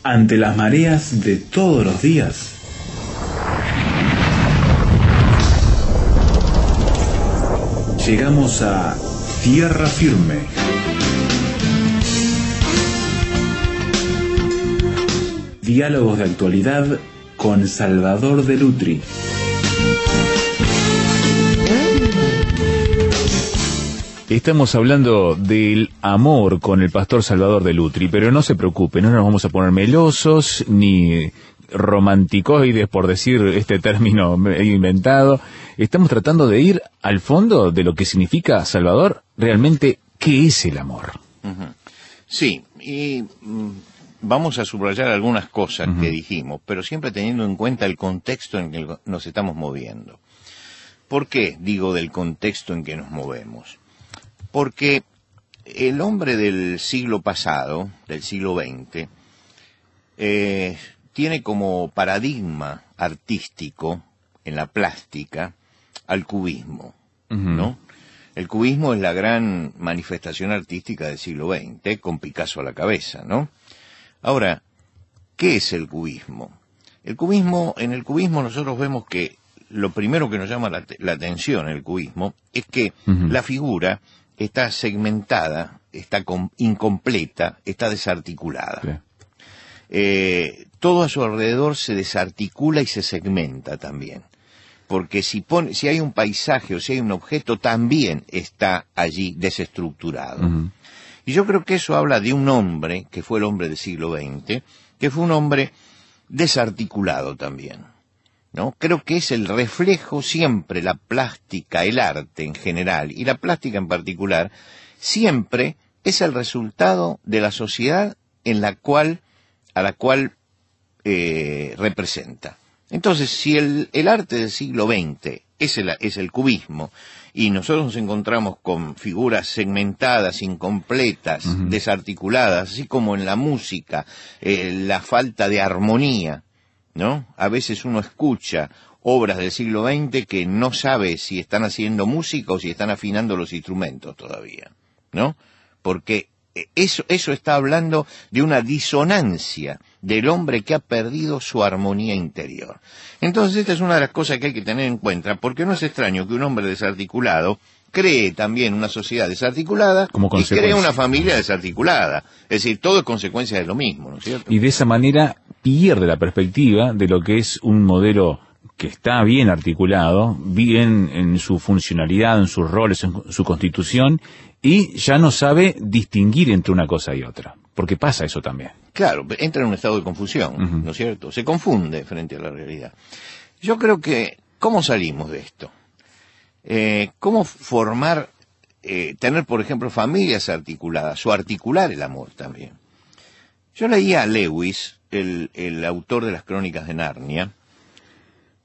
Ante las mareas de todos los días, llegamos a tierra firme. Diálogos de actualidad con Salvador de Lutri. Estamos hablando del amor con el pastor Salvador de Lutri, pero no se preocupe, no nos vamos a poner melosos ni romanticoides, por decir este término inventado. Estamos tratando de ir al fondo de lo que significa, Salvador, realmente, ¿qué es el amor? Sí, y vamos a subrayar algunas cosas que dijimos, pero siempre teniendo en cuenta el contexto en que nos estamos moviendo. ¿Por qué digo del contexto en que nos movemos? Porque el hombre del siglo pasado, del siglo XX, tiene como paradigma artístico en la plástica al cubismo, ¿no? El cubismo es la gran manifestación artística del siglo XX, con Picasso a la cabeza, ¿no? Ahora, ¿qué es el cubismo? En el cubismo nosotros vemos que lo primero que nos llama la atención en el cubismo es que la figura está segmentada, está incompleta, está desarticulada. Sí. Todo a su alrededor se desarticula y se segmenta también. Porque si hay un paisaje o si hay un objeto, también está allí desestructurado. Y yo creo que eso habla de un hombre, que fue el hombre del siglo XX, que fue un hombre desarticulado también, ¿no? Creo que es el reflejo siempre, la plástica, el arte en general, y la plástica en particular, siempre es el resultado de la sociedad a la cual representa. Entonces, si el arte del siglo XX es el cubismo, y nosotros nos encontramos con figuras segmentadas, incompletas, desarticuladas, así como en la música, la falta de armonía, ¿no? A veces uno escucha obras del siglo XX que no sabe si están haciendo música o si están afinando los instrumentos todavía, ¿no? Porque eso está hablando de una disonancia del hombre que ha perdido su armonía interior. Entonces esta es una de las cosas que hay que tener en cuenta, porque no es extraño que un hombre desarticulado cree también una sociedad desarticulada y cree una familia desarticulada. Es decir, todo es consecuencia de lo mismo, ¿no es cierto? Y de esa manera pierde la perspectiva de lo que es un modelo que está bien articulado, bien en su funcionalidad, en sus roles, en su constitución, y ya no sabe distinguir entre una cosa y otra, porque pasa eso también. Claro, entra en un estado de confusión, ¿no es cierto? Se confunde frente a la realidad. Yo creo que, ¿cómo salimos de esto? ¿Cómo formar, tener, por ejemplo, familias articuladas, o articular el amor también? Yo leía a Lewis, el autor de las Crónicas de Narnia,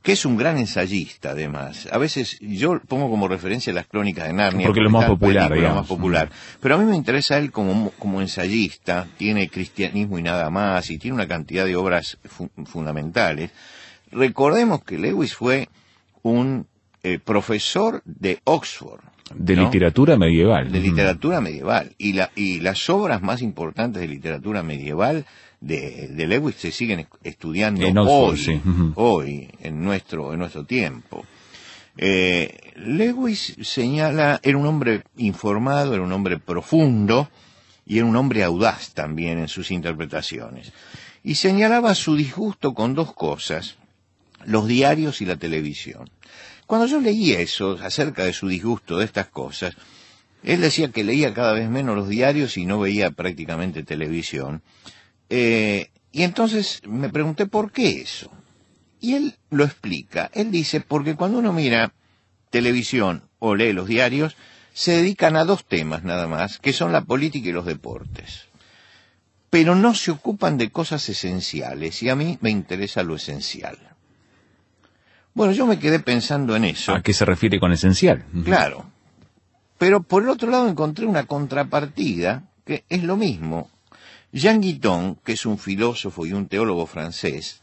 que es un gran ensayista, además. A veces yo pongo como referencia las Crónicas de Narnia. Porque lo más popular, digamos. Lo más popular. Pero a mí me interesa él como ensayista, tiene Cristianismo y nada más, y tiene una cantidad de obras fundamentales. Recordemos que Lewis fue un profesor de Oxford. De literatura medieval. De literatura medieval. Y las obras más importantes de literatura medieval de Lewis se siguen estudiando en Oxford, hoy, sí. Hoy, en nuestro tiempo. Lewis señala, era un hombre informado, era un hombre profundo, y era un hombre audaz también en sus interpretaciones. Y señalaba su disgusto con dos cosas: los diarios y la televisión. Cuando yo leí eso, acerca de su disgusto de estas cosas, él decía que leía cada vez menos los diarios y no veía prácticamente televisión. Y entonces me pregunté por qué eso. Y él lo explica. Él dice, porque cuando uno mira televisión o lee los diarios, se dedican a dos temas nada más, que son la política y los deportes. Pero no se ocupan de cosas esenciales, y a mí me interesa lo esencial. Bueno, yo me quedé pensando en eso. ¿A qué se refiere con esencial? Claro. Pero por el otro lado encontré una contrapartida que es lo mismo. Jean Guitton, que es un filósofo y un teólogo francés,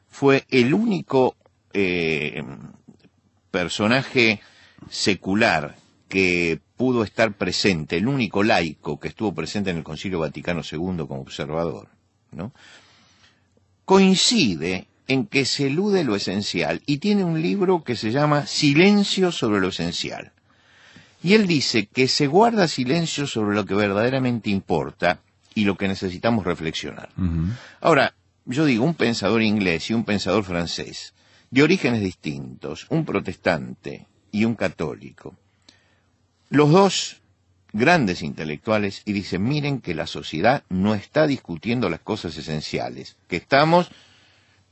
fue el único personaje secular que pudo estar presente, el único laico que estuvo presente en el Concilio Vaticano II como observador, ¿no? coincide en que se elude lo esencial y tiene un libro que se llama Silencio sobre lo esencial. Y él dice que se guarda silencio sobre lo que verdaderamente importa y lo que necesitamos reflexionar. Ahora, yo digo, un pensador inglés y un pensador francés, de orígenes distintos, un protestante y un católico, los dos grandes intelectuales, y dicen, miren que la sociedad no está discutiendo las cosas esenciales, que estamos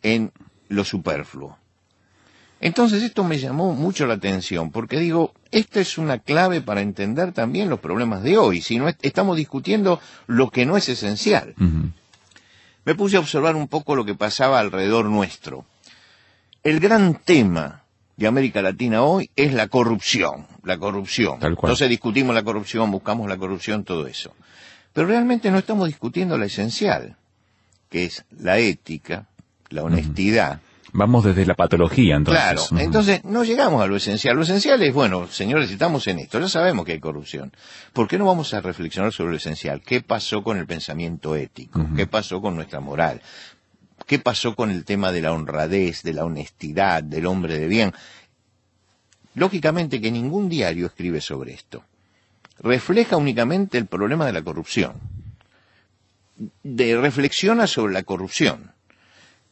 en lo superfluo. Entonces esto me llamó mucho la atención, porque digo, esta es una clave para entender también los problemas de hoy, si no estamos discutiendo lo que no es esencial. Me puse a observar un poco lo que pasaba alrededor nuestro. El gran tema de América Latina hoy es la corrupción. Entonces discutimos la corrupción, buscamos la corrupción, todo eso. Pero realmente no estamos discutiendo la esencial, que es la ética, la honestidad. Vamos desde la patología, entonces. Claro, entonces no llegamos a lo esencial. Lo esencial es, bueno, señores, estamos en esto, ya sabemos que hay corrupción. ¿Por qué no vamos a reflexionar sobre lo esencial? ¿Qué pasó con el pensamiento ético? ¿Qué pasó con nuestra moral? ¿Qué pasó con el tema de la honradez, de la honestidad, del hombre de bien? Lógicamente que ningún diario escribe sobre esto. Refleja únicamente el problema de la corrupción. Reflexiona sobre la corrupción.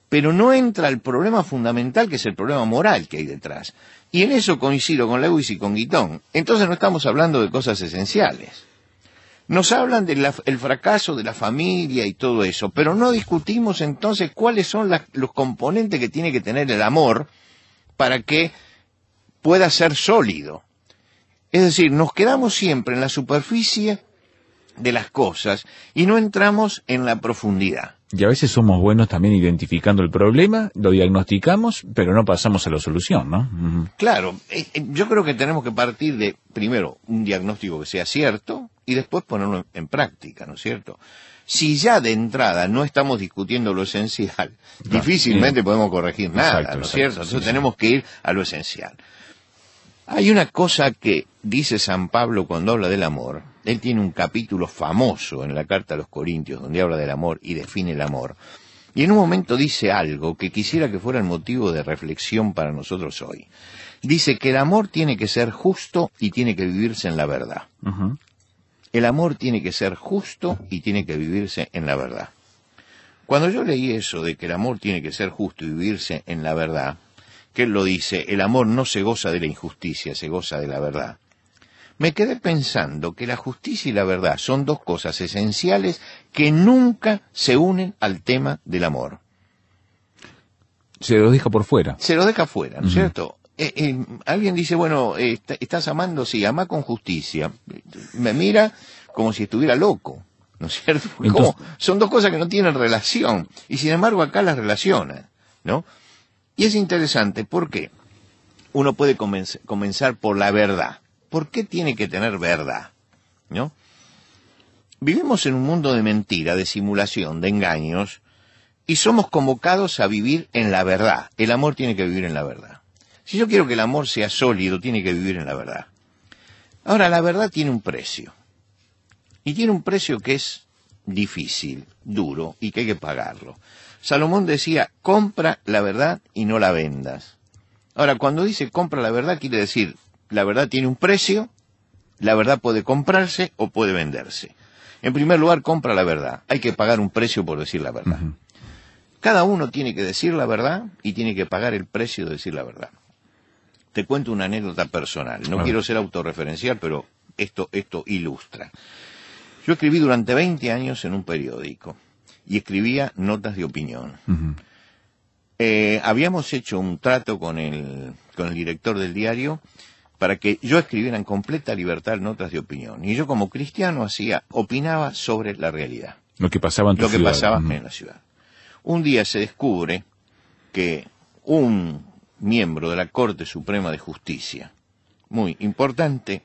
Pero no entra el problema fundamental, que es el problema moral que hay detrás. Y en eso coincido con Lewis y con Guitton. Entonces no estamos hablando de cosas esenciales. Nos hablan del fracaso de la familia y todo eso, pero no discutimos entonces cuáles son los componentes que tiene que tener el amor para que pueda ser sólido. Es decir, nos quedamos siempre en la superficie de las cosas y no entramos en la profundidad. Y a veces somos buenos también identificando el problema, lo diagnosticamos, pero no pasamos a la solución, ¿no? Claro, yo creo que tenemos que partir de, primero, un diagnóstico que sea cierto y después ponerlo en práctica, ¿no es cierto? Si ya de entrada no estamos discutiendo lo esencial, difícilmente podemos corregir nada, ¿no es cierto? Entonces tenemos que ir a lo esencial. Hay una cosa que dice San Pablo cuando habla del amor. Él tiene un capítulo famoso en la carta a los Corintios donde habla del amor y define el amor. Y en un momento dice algo que quisiera que fuera el motivo de reflexión para nosotros hoy. Dice que el amor tiene que ser justo y tiene que vivirse en la verdad. El amor tiene que ser justo y tiene que vivirse en la verdad. Cuando yo leí eso de que el amor tiene que ser justo y vivirse en la verdad, que él lo dice, el amor no se goza de la injusticia, se goza de la verdad. Me quedé pensando que la justicia y la verdad son dos cosas esenciales que nunca se unen al tema del amor. Se lo deja por fuera. Se lo deja fuera, ¿no es cierto? Alguien dice, bueno, estás amando, sí, ama con justicia. Me mira como si estuviera loco, ¿no es cierto? Entonces, son dos cosas que no tienen relación, y sin embargo acá las relacionan, ¿no? Y es interesante, ¿por qué? Uno puede comenzar por la verdad. ¿Por qué tiene que tener verdad? ¿No? Vivimos en un mundo de mentira, de simulación, de engaños, y somos convocados a vivir en la verdad. El amor tiene que vivir en la verdad. Si yo quiero que el amor sea sólido, tiene que vivir en la verdad. Ahora, la verdad tiene un precio. Y tiene un precio que es difícil, duro, y que hay que pagarlo. Salomón decía, compra la verdad y no la vendas. Ahora, cuando dice compra la verdad, quiere decir, la verdad tiene un precio, la verdad puede comprarse o puede venderse. En primer lugar, compra la verdad. Hay que pagar un precio por decir la verdad. Cada uno tiene que decir la verdad y tiene que pagar el precio de decir la verdad. Te cuento una anécdota personal. No quiero ser autorreferencial, pero esto ilustra. Yo escribí durante 20 años en un periódico y escribía notas de opinión. Habíamos hecho un trato con el director del diario para que yo escribiera en completa libertad notas de opinión. Y yo como cristiano opinaba sobre la realidad. Lo que pasaba en tu ciudad. Lo que pasaba en la ciudad. Un día se descubre que un miembro de la Corte Suprema de Justicia, muy importante,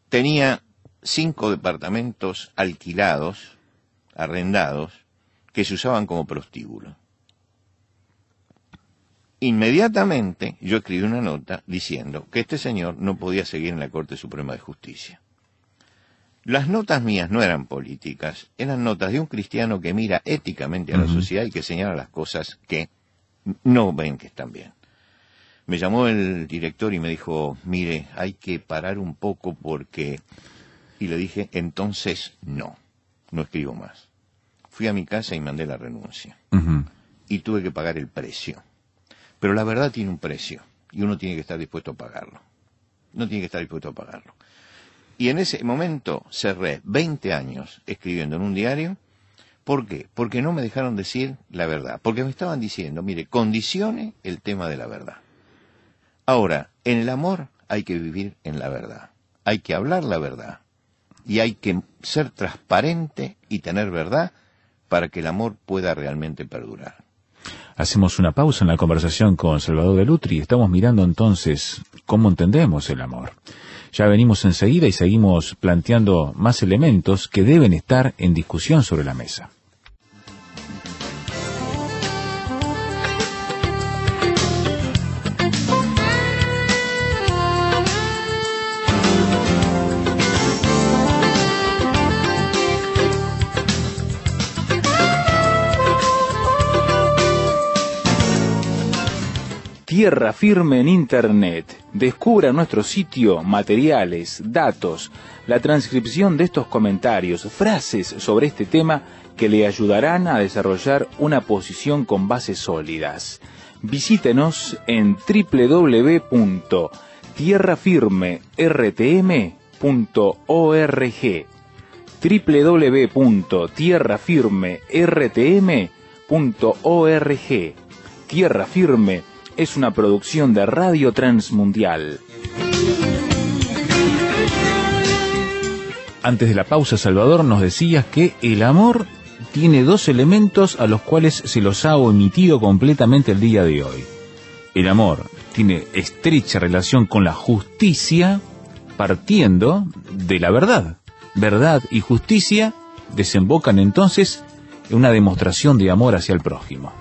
tenía 5 departamentos alquilados, arrendados, que se usaban como prostíbulo. Inmediatamente yo escribí una nota diciendo que este señor no podía seguir en la Corte Suprema de Justicia. Las notas mías no eran políticas, eran notas de un cristiano que mira éticamente a la sociedad y que señala las cosas que no ven que están bien. Me llamó el director y me dijo, mire, hay que parar un poco porque... Y le dije, entonces no escribo más. Fui a mi casa y mandé la renuncia. Y tuve que pagar el precio. Pero la verdad tiene un precio y uno tiene que estar dispuesto a pagarlo. No tiene que estar dispuesto a pagarlo. Y en ese momento cerré 20 años escribiendo en un diario. ¿Por qué? Porque no me dejaron decir la verdad. Porque me estaban diciendo, mire, condicione el tema de la verdad. Ahora, en el amor hay que vivir en la verdad. Hay que hablar la verdad. Y hay que ser transparente y tener verdad para que el amor pueda realmente perdurar. Hacemos una pausa en la conversación con Salvador de Lutri. Estamos mirando entonces cómo entendemos el amor. Ya venimos enseguida y seguimos planteando más elementos que deben estar en discusión sobre la mesa. Tierra Firme en Internet. Descubra nuestro sitio materiales, datos, la transcripción de estos comentarios, frases sobre este tema que le ayudarán a desarrollar una posición con bases sólidas. Visítenos en www.tierrafirmertm.org www.tierrafirmertm.org. Tierra Firme es una producción de Radio Transmundial. Antes de la pausa, Salvador, nos decías que el amor tiene dos elementos a los cuales se los ha omitido completamente el día de hoy. El amor tiene estrecha relación con la justicia, partiendo de la verdad. Verdad y justicia desembocan entonces en una demostración de amor hacia el prójimo.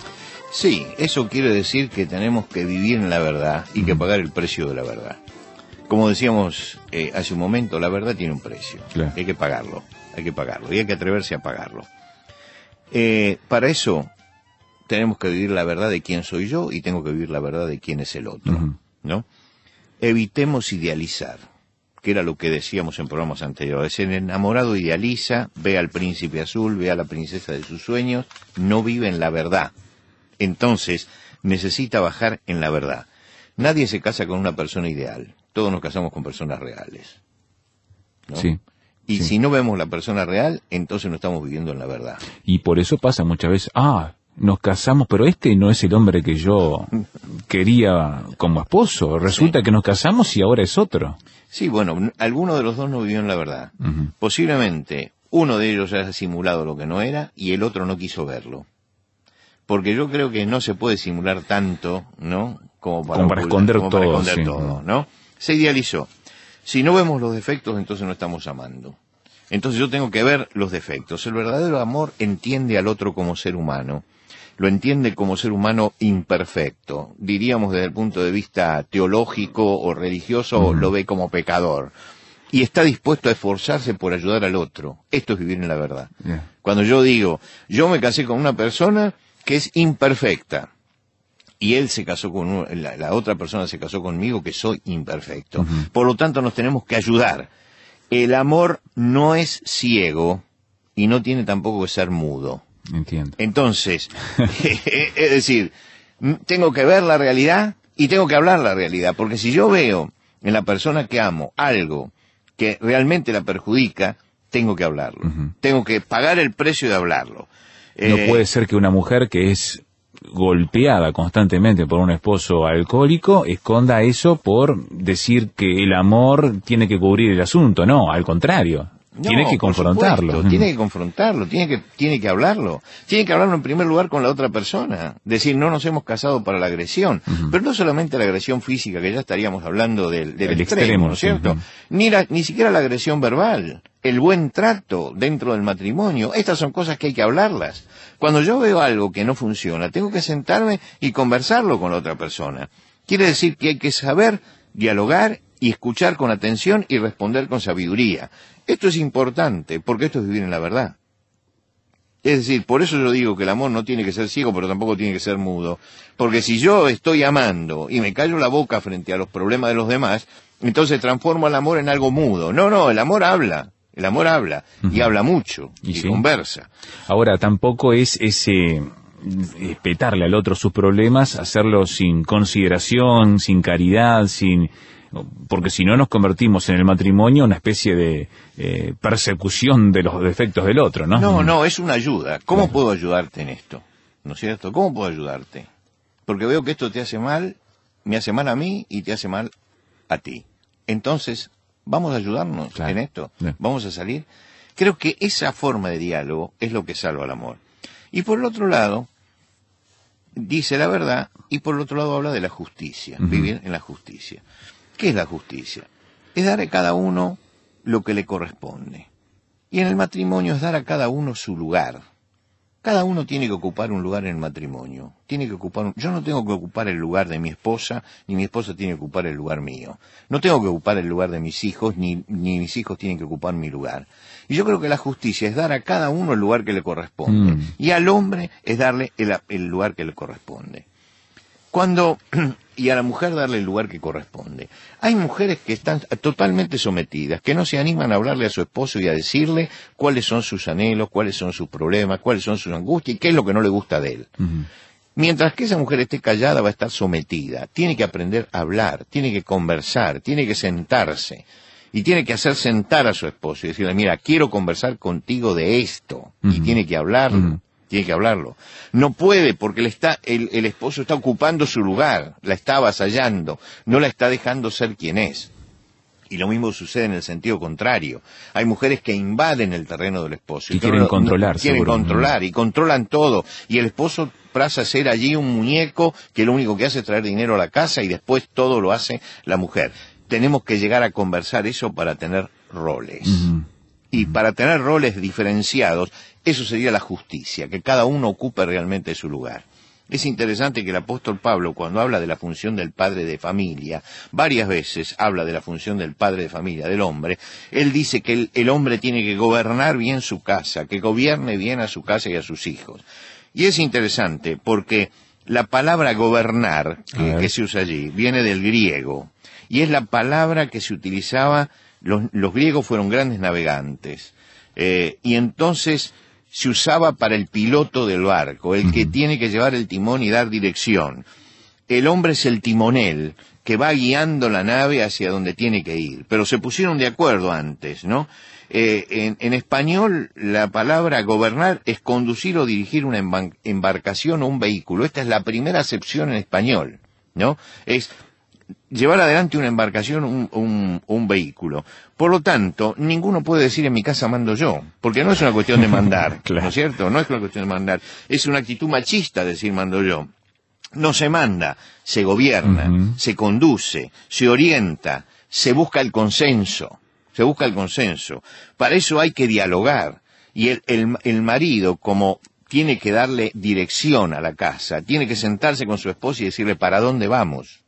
Sí, eso quiere decir que tenemos que vivir en la verdad y que pagar el precio de la verdad. Como decíamos hace un momento, la verdad tiene un precio. Claro. Hay que pagarlo y hay que atreverse a pagarlo. Para eso tenemos que vivir la verdad de quién soy yo y tengo que vivir la verdad de quién es el otro, ¿no? Evitemos idealizar, que era lo que decíamos en programas anteriores. El enamorado idealiza, ve al príncipe azul, ve a la princesa de sus sueños, no vive en la verdad. Entonces, necesita bajar en la verdad. Nadie se casa con una persona ideal. Todos nos casamos con personas reales, ¿no? Sí. Y si no vemos la persona real, entonces no estamos viviendo en la verdad. Y por eso pasa muchas veces, nos casamos, pero este no es el hombre que yo quería como esposo. Resulta que nos casamos y ahora es otro. Sí, bueno, alguno de los dos no vivió en la verdad. Posiblemente uno de ellos haya simulado lo que no era y el otro no quiso verlo. Porque yo creo que no se puede simular tanto, ¿no? Como para esconder todo, ¿no? Se idealizó. Si no vemos los defectos, entonces no estamos amando. Entonces yo tengo que ver los defectos. El verdadero amor entiende al otro como ser humano. Lo entiende como ser humano imperfecto. Diríamos desde el punto de vista teológico o religioso, lo ve como pecador. Y está dispuesto a esforzarse por ayudar al otro. Esto es vivir en la verdad. Cuando yo digo, yo me casé con una persona que es imperfecta, y él se casó con la otra persona se casó conmigo, que soy imperfecto. Por lo tanto, nos tenemos que ayudar. El amor no es ciego, y no tiene tampoco que ser mudo. Entiendo. Entonces, es decir, tengo que ver la realidad, y tengo que hablar la realidad, porque si yo veo en la persona que amo algo que realmente la perjudica, tengo que hablarlo. Tengo que pagar el precio de hablarlo. No puede ser que una mujer que es golpeada constantemente por un esposo alcohólico esconda eso por decir que el amor tiene que cubrir el asunto. No, al contrario. Tiene que confrontarlo. Tiene que confrontarlo, tiene que hablarlo. Tiene que hablarlo en primer lugar con la otra persona. Decir, no nos hemos casado para la agresión. Pero no solamente la agresión física, que ya estaríamos hablando del extremo, ¿no es cierto? Ni siquiera la agresión verbal. El buen trato dentro del matrimonio. Estas son cosas que hay que hablarlas. Cuando yo veo algo que no funciona, tengo que sentarme y conversarlo con la otra persona. Quiere decir que hay que saber dialogar y escuchar con atención y responder con sabiduría. Esto es importante, porque esto es vivir en la verdad. Es decir, por eso yo digo que el amor no tiene que ser ciego, pero tampoco tiene que ser mudo. Porque si yo estoy amando y me callo la boca frente a los problemas de los demás, entonces transformo el amor en algo mudo. No, el amor habla. El amor habla, y habla mucho, y sí, conversa. Ahora, tampoco es petarle al otro sus problemas, hacerlo sin consideración, sin caridad, porque si no nos convertimos en el matrimonio en una especie de persecución de los defectos del otro, ¿no? No, es una ayuda. ¿Cómo puedo ayudarte en esto? ¿No es cierto? ¿Cómo puedo ayudarte? Porque veo que esto te hace mal, me hace mal a mí y te hace mal a ti. Entonces, vamos a ayudarnos en esto. Vamos a salir. Creo que esa forma de diálogo es lo que salva el amor. Y por el otro lado, dice la verdad, y por el otro lado habla de la justicia, vivir en la justicia. ¿Qué es la justicia? Es dar a cada uno lo que le corresponde. Y en el matrimonio es dar a cada uno su lugar. Cada uno tiene que ocupar un lugar en el matrimonio. Yo no tengo que ocupar el lugar de mi esposa, ni mi esposa tiene que ocupar el lugar mío. No tengo que ocupar el lugar de mis hijos, ni mis hijos tienen que ocupar mi lugar. Y yo creo que la justicia es dar a cada uno el lugar que le corresponde. Y al hombre es darle el lugar que le corresponde. Y a la mujer darle el lugar que corresponde. Hay mujeres que están totalmente sometidas, que no se animan a hablarle a su esposo y a decirle cuáles son sus anhelos, cuáles son sus problemas, cuáles son sus angustias y qué es lo que no le gusta de él. Mientras que esa mujer esté callada, va a estar sometida. Tiene que aprender a hablar, tiene que conversar, tiene que sentarse. Y tiene que hacer sentar a su esposo y decirle, mira, quiero conversar contigo de esto. Y tiene que hablarlo. Tiene que hablarlo. No puede porque el esposo está ocupando su lugar, la está avasallando, no la está dejando ser quien es. Y lo mismo sucede en el sentido contrario. Hay mujeres que invaden el terreno del esposo. Y quieren controlar. Quieren controlar y controlan todo. Y el esposo pasa a ser allí un muñeco que lo único que hace es traer dinero a la casa y después todo lo hace la mujer. Tenemos que llegar a conversar eso para tener roles. Y para tener roles diferenciados, eso sería la justicia, que cada uno ocupe realmente su lugar. Es interesante que el apóstol Pablo, cuando habla de la función del padre de familia, varias veces habla de la función del padre de familia, del hombre. Él dice que el hombre tiene que gobernar bien su casa, que gobierne bien a su casa y a sus hijos. Y es interesante porque la palabra gobernar, que se usa allí, viene del griego, y es la palabra que se utilizaba. Los griegos fueron grandes navegantes, y entonces se usaba para el piloto del barco, el que tiene que llevar el timón y dar dirección. El hombre es el timonel, que va guiando la nave hacia donde tiene que ir. Pero se pusieron de acuerdo antes, ¿no? En español, la palabra gobernar es conducir o dirigir una embarcación o un vehículo. Esta es la primera acepción en español, ¿no? Es llevar adelante una embarcación, un vehículo. Por lo tanto, ninguno puede decir en mi casa mando yo, porque no es una cuestión de mandar, ¿no es cierto? No es una cuestión de mandar, es una actitud machista decir mando yo. No se manda, se gobierna, se conduce, se orienta, se busca el consenso, Para eso hay que dialogar, y el marido, como tiene que darle dirección a la casa, tiene que sentarse con su esposa y decirle para dónde vamos.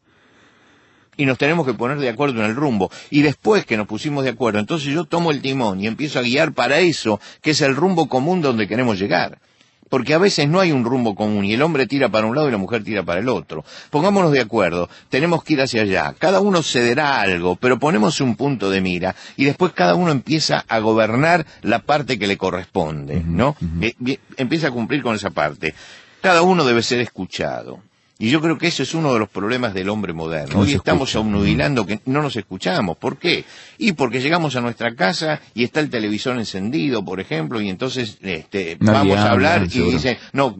Y nos tenemos que poner de acuerdo en el rumbo. Y después que nos pusimos de acuerdo, entonces yo tomo el timón y empiezo a guiar para eso, que es el rumbo común donde queremos llegar. Porque a veces no hay un rumbo común y el hombre tira para un lado y la mujer tira para el otro. Pongámonos de acuerdo, tenemos que ir hacia allá. Cada uno cederá algo, pero ponemos un punto de mira y después cada uno empieza a gobernar la parte que le corresponde, ¿no? Empieza a cumplir con esa parte. Cada uno debe ser escuchado. Y yo creo que eso es uno de los problemas del hombre moderno. Hoy estamos obnubilando que no nos escuchamos. ¿Por qué? Y porque llegamos a nuestra casa y está el televisor encendido, por ejemplo, y entonces vamos a hablar y dicen, no,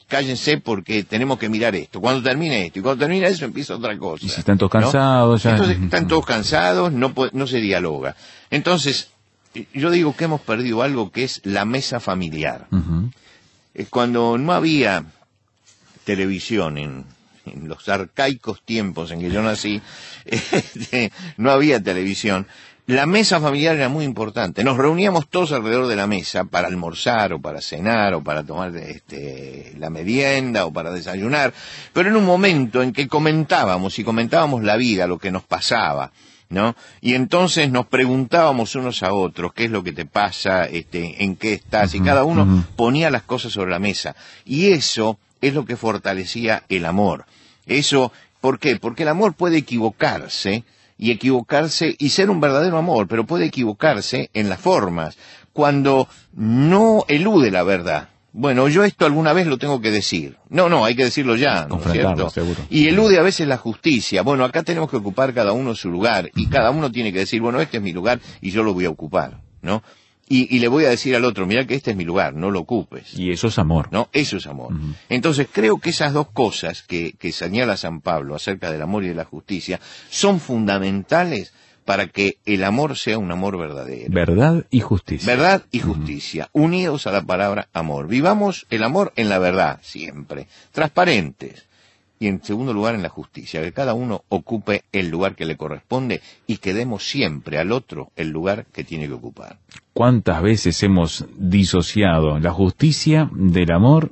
cállense porque tenemos que mirar esto. Cuando termine esto, y cuando termina eso empieza otra cosa. Y si están todos cansados, ¿no? Entonces están todos cansados, no se dialoga. Entonces, yo digo que hemos perdido algo que es la mesa familiar. Cuando no había televisión en los arcaicos tiempos en que yo nací, no había televisión, la mesa familiar era muy importante. Nos reuníamos todos alrededor de la mesa para almorzar o para cenar o para tomar la merienda o para desayunar, pero en un momento en que comentábamos la vida, lo que nos pasaba, ¿no? Y entonces nos preguntábamos unos a otros qué es lo que te pasa, en qué estás, y cada uno ponía las cosas sobre la mesa. Y eso es lo que fortalecía el amor. Eso, ¿por qué? Porque el amor puede equivocarse y ser un verdadero amor, pero puede equivocarse en las formas, cuando no elude la verdad. Bueno, yo esto alguna vez lo tengo que decir. No, hay que decirlo ya, ¿no es cierto? Seguro. Y elude a veces la justicia. Bueno, acá tenemos que ocupar cada uno su lugar, y cada uno tiene que decir, bueno, este es mi lugar y yo lo voy a ocupar, ¿no? Y le voy a decir al otro, mira que este es mi lugar, no lo ocupes. Y eso es amor. ¿No? Eso es amor. Entonces creo que esas dos cosas que señala San Pablo acerca del amor y de la justicia son fundamentales para que el amor sea un amor verdadero. Verdad y justicia. Verdad y justicia, unidos a la palabra amor. Vivamos el amor en la verdad, siempre, transparentes. Y en segundo lugar, en la justicia, que cada uno ocupe el lugar que le corresponde y que demos siempre al otro el lugar que tiene que ocupar. ¿Cuántas veces hemos disociado la justicia del amor,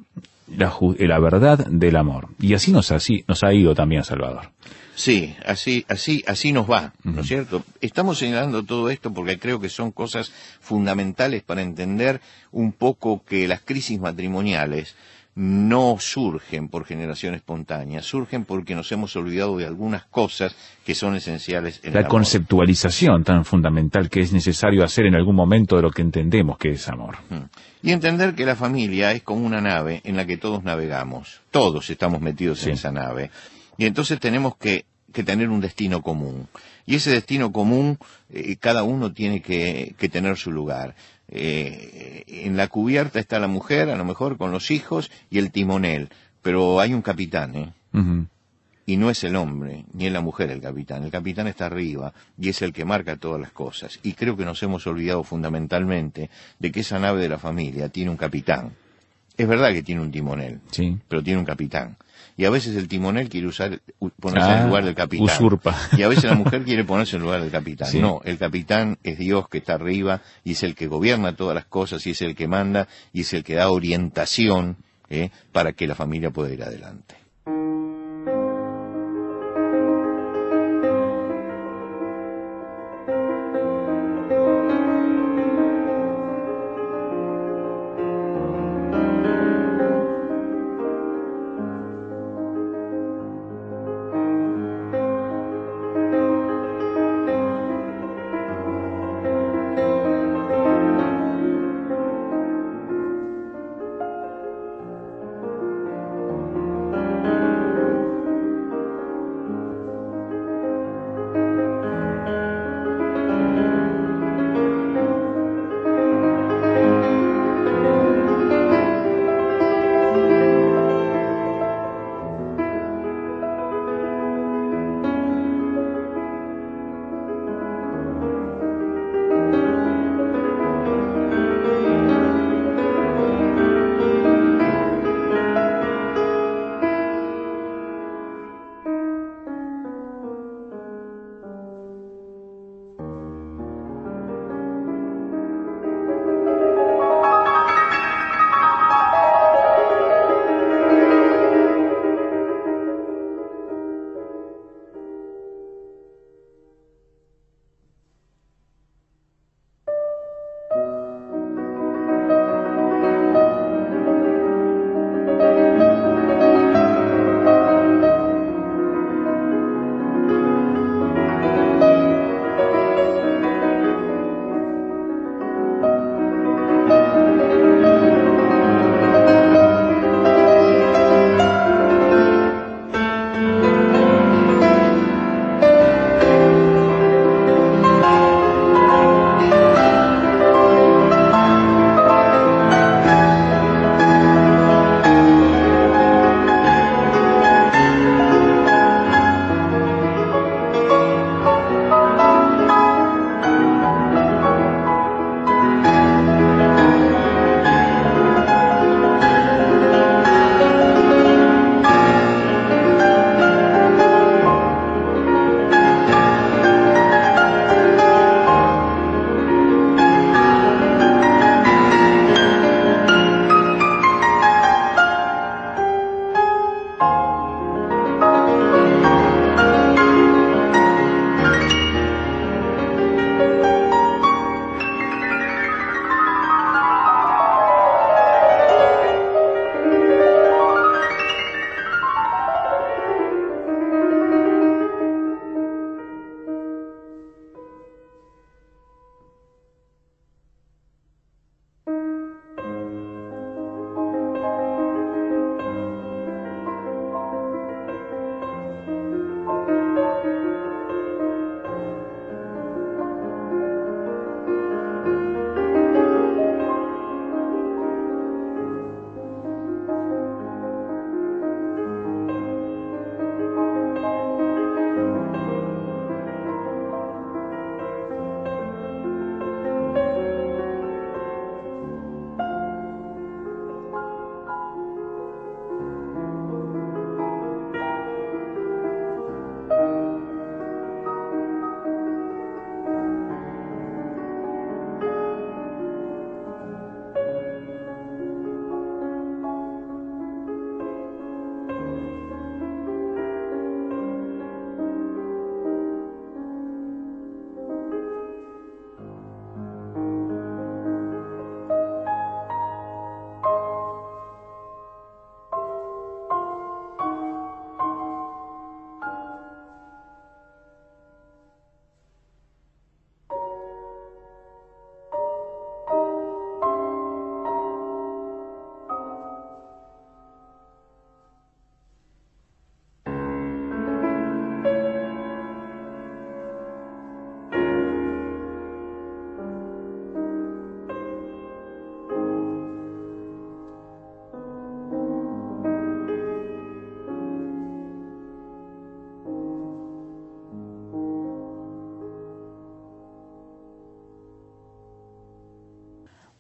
la verdad del amor? Y así nos ha ido también Salvador. Sí, así nos va, ¿no es cierto? Estamos señalando todo esto porque creo que son cosas fundamentales para entender un poco que las crisis matrimoniales no surgen por generación espontánea, surgen porque nos hemos olvidado de algunas cosas que son esenciales en el amor. La conceptualización tan fundamental que es necesario hacer en algún momento de lo que entendemos que es amor. Y entender que la familia es como una nave en la que todos navegamos, todos estamos metidos en esa nave, y entonces tenemos que tener un destino común. Y ese destino común, cada uno tiene que tener su lugar. En la cubierta está la mujer, a lo mejor con los hijos, y el timonel. Pero hay un capitán, Y no es el hombre, ni es la mujer el capitán. El capitán está arriba, y es el que marca todas las cosas. Y creo que nos hemos olvidado fundamentalmente de que esa nave de la familia tiene un capitán. Es verdad que tiene un timonel, pero tiene un capitán. Y a veces el timonel quiere ponerse en el lugar del capitán. Usurpa. Y a veces la mujer quiere ponerse en el lugar del capitán. No, el capitán es Dios que está arriba y es el que gobierna todas las cosas y es el que manda y es el que da orientación para que la familia pueda ir adelante.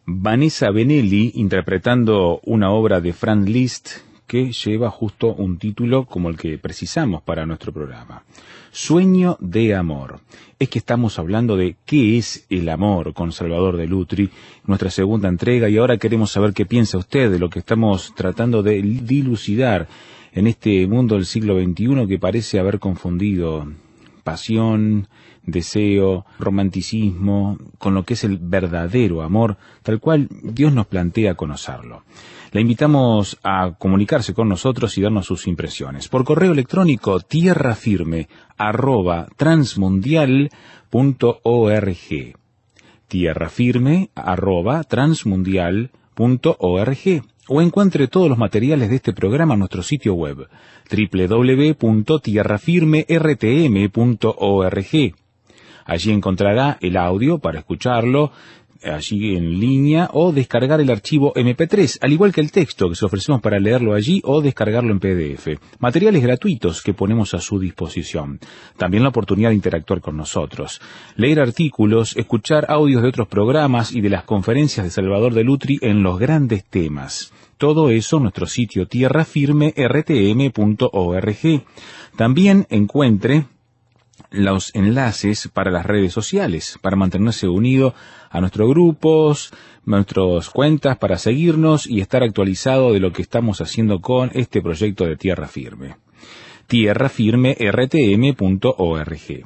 Vanessa Benelli interpretando una obra de Franz Liszt que lleva justo un título como el que precisamos para nuestro programa. Sueño de amor. Es que estamos hablando de qué es el amor con Salvador de Lutri, nuestra segunda entrega, y ahora queremos saber qué piensa usted de lo que estamos tratando de dilucidar en este mundo del siglo XXI que parece haber confundido pasión, deseo, romanticismo, con lo que es el verdadero amor, tal cual Dios nos plantea conocerlo. La invitamos a comunicarse con nosotros y darnos sus impresiones. Por correo electrónico tierrafirme@transmundial.org. tierrafirme@transmundial.org. O encuentre todos los materiales de este programa en nuestro sitio web www.tierrafirmertm.org. Allí encontrará el audio para escucharlo allí en línea o descargar el archivo MP3, al igual que el texto que se ofrecemos para leerlo allí o descargarlo en PDF. Materiales gratuitos que ponemos a su disposición. También la oportunidad de interactuar con nosotros. Leer artículos, escuchar audios de otros programas y de las conferencias de Salvador de Lutri en los grandes temas. Todo eso en nuestro sitio tierrafirmertm.org. También encuentre los enlaces para las redes sociales, para mantenerse unido a nuestros grupos, nuestras cuentas, para seguirnos y estar actualizado de lo que estamos haciendo con este proyecto de Tierra Firme. tierrafirmertm.org.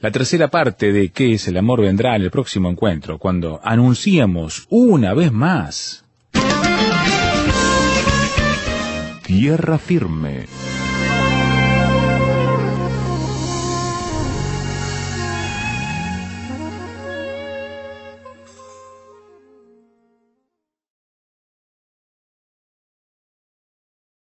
La tercera parte de ¿Qué es el amor? Vendrá en el próximo encuentro, cuando anunciamos una vez más Tierra Firme.